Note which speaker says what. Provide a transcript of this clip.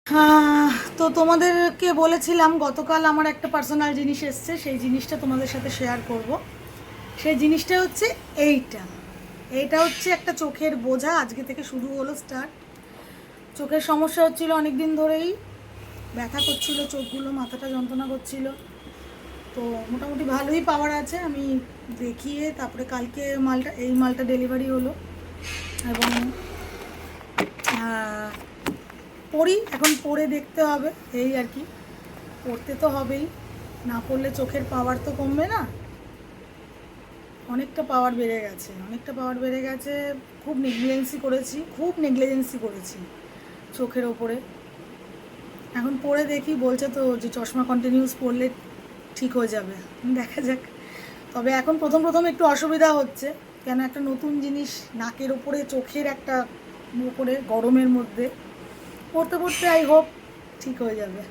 Speaker 1: তো তোমাদেরকে বলেছিলাম গতকাল আমার একটা পার্সোনাল জিনিস এসছে, সেই জিনিসটা তোমাদের সাথে শেয়ার করব। সেই জিনিসটা হচ্ছে এইটা এইটা হচ্ছে একটা চোখের বোঝা। আজকে থেকে শুরু হলো স্টার্ট। চোখের সমস্যা হচ্ছিল অনেক দিন ধরেই, ব্যথা করছিল চোখগুলো, মাথাটা যন্ত্রণা করছিল। তো মোটামুটি ভালোই পাওয়ার আছে। আমি দেখিয়ে তারপরে কালকে মালটা ডেলিভারি হলো এবং পড়ি, এখন পড়ে দেখতে হবে এই আর কি। পড়তে তো হবেই, না পড়লে চোখের পাওয়ার তো কমবে না। অনেকটা পাওয়ার বেড়ে গেছে, অনেকটা পাওয়ার বেড়ে গেছে। খুব নেগলিজেন্সি করেছি চোখের ওপরে। এখন পড়ে দেখি, বলছে তো যে চশমা কন্টিনিউস পড়লে ঠিক হয়ে যাবে, দেখা যাক। তবে এখন প্রথম প্রথম একটু অসুবিধা হচ্ছে, কেন একটা নতুন জিনিস নাকের ওপরে, চোখের একটা ওপরে, গরমের মধ্যে পড়তে পড়তে আই হোপ ঠিক হয়ে যাবে।